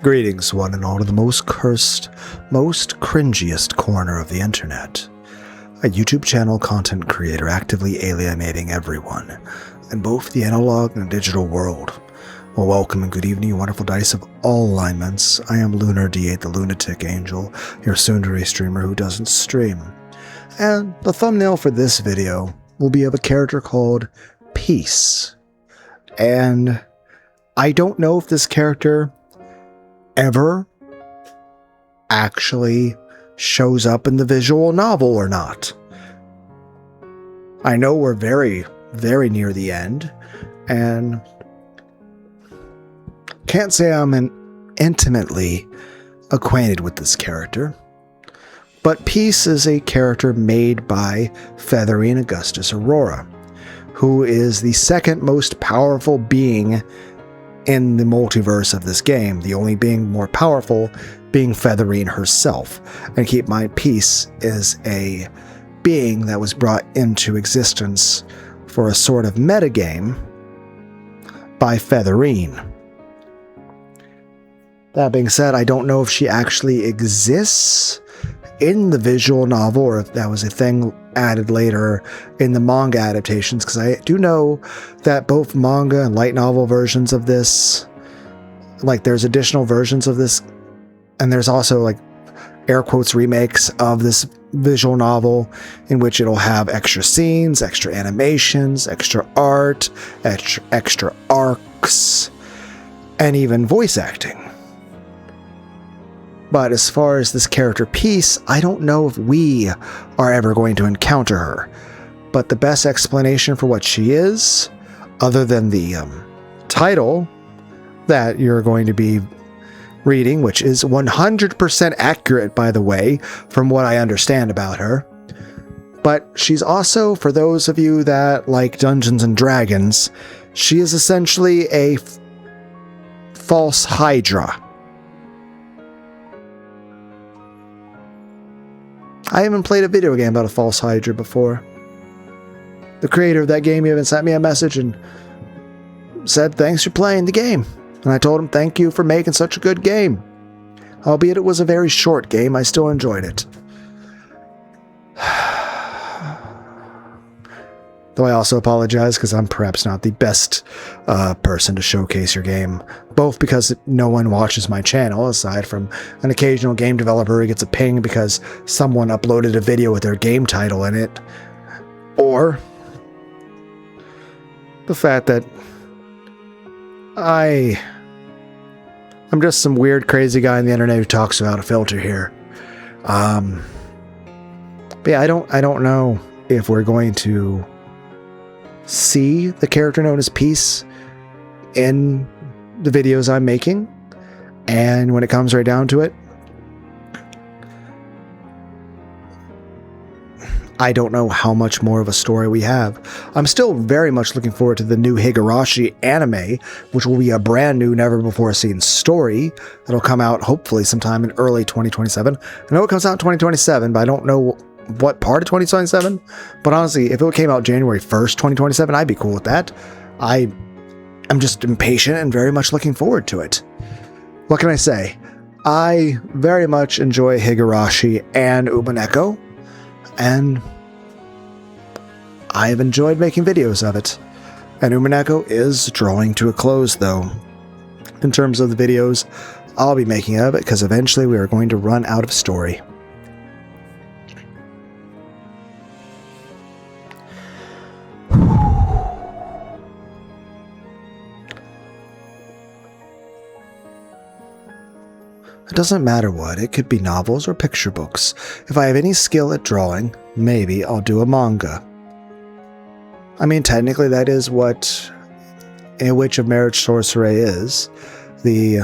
Greetings, one and all, to the most cursed, most cringiest corner of the internet. A YouTube channel content creator actively alienating everyone in both the analog and digital world. Well, welcome and good evening, you wonderful dice of all alignments. I am Lunar D8, the Lunatic Angel, your soon-to-be streamer who doesn't stream. And the thumbnail for this video will be of a character called Peace. And I don't know if this character ever actually shows up in the visual novel or not. I know we're very, very near the end, and can't say I'm intimately acquainted with this character, but Peace is a character made by Featherine Augustus Aurora, who is the second most powerful being in the multiverse of this game, the only being more powerful being Featherine herself. And keep in mind, Peace is a being that was brought into existence for a sort of metagame by Featherine. That being said, I don't know if she actually exists in the visual novel or if that was a thing added later in the manga adaptations, because I do know that both manga and light novel versions of this, like there's additional versions of this, and there's also like air quotes remakes of this visual novel in which it'll have extra scenes, extra animations, extra art, extra arcs, and even voice acting. But as far as this character Peace, I don't know if we are ever going to encounter her. But the best explanation for what she is, other than the title that you're going to be reading, which is 100% accurate, by the way, from what I understand about her. But she's also, for those of you that like Dungeons and Dragons, she is essentially a false Hydra. I haven't played a video game about a false Hydra before. The creator of that game even sent me a message and said, "Thanks for playing the game." And I told him, "Thank you for making such a good game." Albeit it was a very short game, I still enjoyed it. Though I also apologize because I'm perhaps not the best person to showcase your game. Both because no one watches my channel, aside from an occasional game developer who gets a ping because someone uploaded a video with their game title in it. Or the fact that I'm just some weird, crazy guy on the internet who talks without a filter here. But yeah, I don't know if we're going to see the character known as Peace in the videos I'm making, and when it comes right down to it, I don't know how much more of a story we have. I'm still very much looking forward to the new Higurashi anime, which will be a brand new, never before seen story that'll come out hopefully sometime in early 2027. I know it comes out in 2027, but I don't know what part of 2027. But honestly, if it came out January 1st, 2027, I'd be cool with that. I'm just impatient and very much looking forward to it. What can I say? I very much enjoy Higurashi and Umineko, and I've enjoyed making videos of it. And Umineko is drawing to a close, though, in terms of the videos I'll be making of it, because eventually we are going to run out of story. It doesn't matter what, it could be novels or picture books. If I have any skill at drawing, maybe I'll do a manga. I mean, technically that is what a witch of marriage sorcery is. The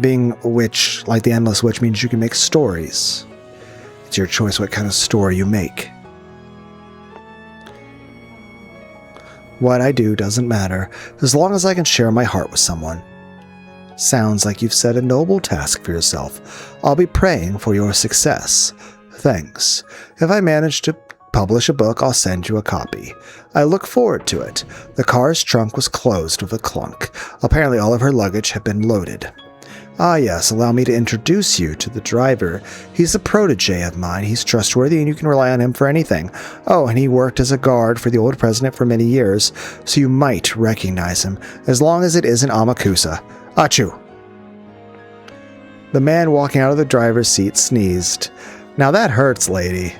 being a witch, like the Endless Witch, means you can make stories. It's your choice what kind of story you make. What I do doesn't matter, as long as I can share my heart with someone. Sounds like you've set a noble task for yourself. I'll be praying for your success. Thanks. If I manage to publish a book, I'll send you a copy. I look forward to it. The car's trunk was closed with a clunk. Apparently all of her luggage had been loaded. Ah yes, allow me to introduce you to the driver. He's a protege of mine. He's trustworthy and you can rely on him for anything. Oh, and he worked as a guard for the old president for many years, so you might recognize him, as long as it isn't Amakusa. Achoo! The man walking out of the driver's seat sneezed. Now that hurts, lady.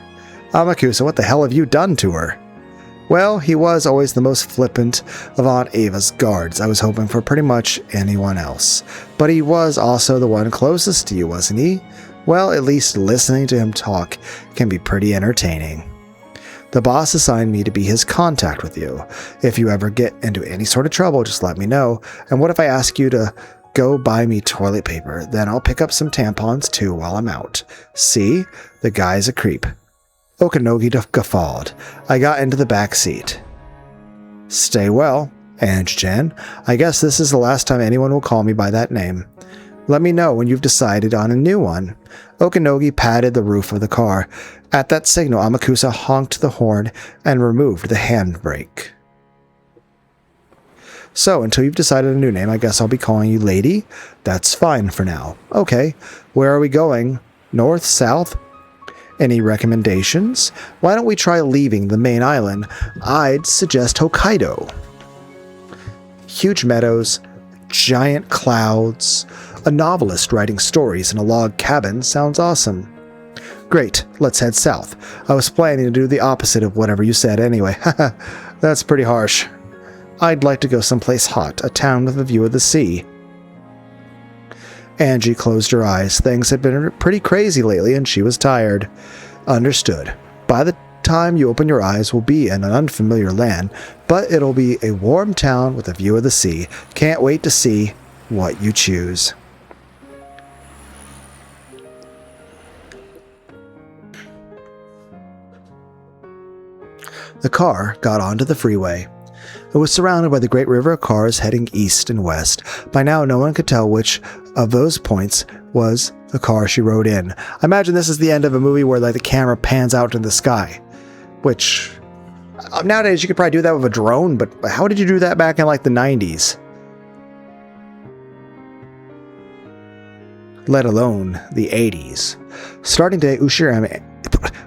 Amakusa, what the hell have you done to her? Well, he was always the most flippant of Aunt Ava's guards. I was hoping for pretty much anyone else. But he was also the one closest to you, wasn't he? Well, at least listening to him talk can be pretty entertaining. The boss assigned me to be his contact with you. If you ever get into any sort of trouble, just let me know. And what if I ask you to go buy me toilet paper? Then I'll pick up some tampons too while I'm out. See? The guy's a creep. Okanogi guffawed. I got into the back seat. Stay well, Ange-chan. I guess this is the last time anyone will call me by that name. Let me know when you've decided on a new one. Okanogi patted the roof of the car. At that signal, Amakusa honked the horn and removed the handbrake. So, until you've decided a new name, I guess I'll be calling you Lady? That's fine for now. Okay, where are we going? North? South? Any recommendations? Why don't we try leaving the main island? I'd suggest Hokkaido. Huge meadows, giant clouds, a novelist writing stories in a log cabin sounds awesome. Great, let's head south. I was planning to do the opposite of whatever you said anyway. Haha, that's pretty harsh. I'd like to go someplace hot, a town with a view of the sea. Angie closed her eyes. Things had been pretty crazy lately and she was tired. Understood. By the time you open your eyes, we'll be in an unfamiliar land, but it'll be a warm town with a view of the sea. Can't wait to see what you choose. The car got onto the freeway. It was surrounded by the great river of cars heading east and west. By now, no one could tell which of those points was the car she rode in. I imagine this is the end of a movie where the camera pans out in the sky. Which, nowadays you could probably do that with a drone, but how did you do that back in the 90s? Let alone the 80s. Starting today,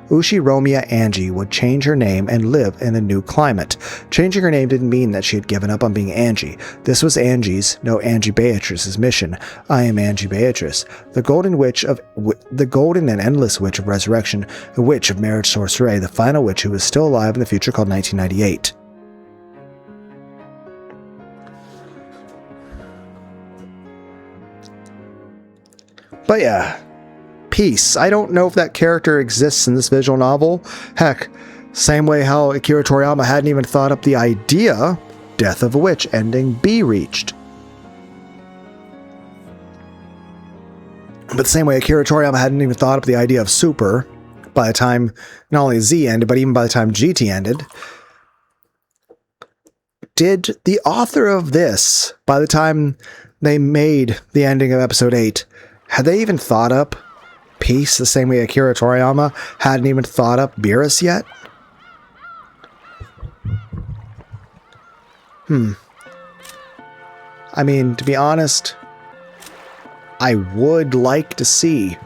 Ushiromiya Angie would change her name and live in a new climate. Changing her name didn't mean that she had given up on being Angie. This was Angie's, no Angie Beatrice's mission. I am Angie Beatrice, the golden and endless witch of resurrection, a witch of marriage sorcery, the final witch who is still alive in the future called 1998. But yeah, Peace. I don't know if that character exists in this visual novel. Heck, same way how Akira Toriyama hadn't even thought up the idea, Death of a Witch, ending B reached. But the same way Akira Toriyama hadn't even thought up the idea of Super by the time not only Z ended, but even by the time GT ended. Did the author of this, by the time they made the ending of episode 8, had they even thought up Peace the same way Akira Toriyama hadn't even thought up Beerus yet? I mean, to be honest, I would like to see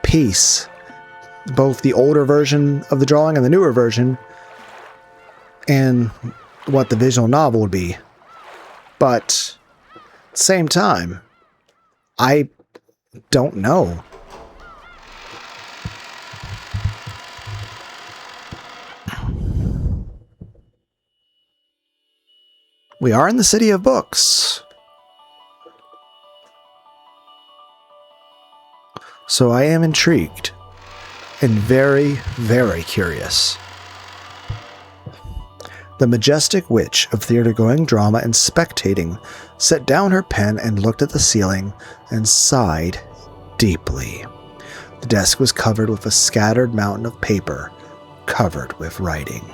Peace, both the older version of the drawing and the newer version, and what the visual novel would be. But at the same time, I don't know. We are in the city of books. So I am intrigued and very, very curious. The majestic witch of theater-going drama and spectating set down her pen and looked at the ceiling and sighed deeply. The desk was covered with a scattered mountain of paper covered with writing.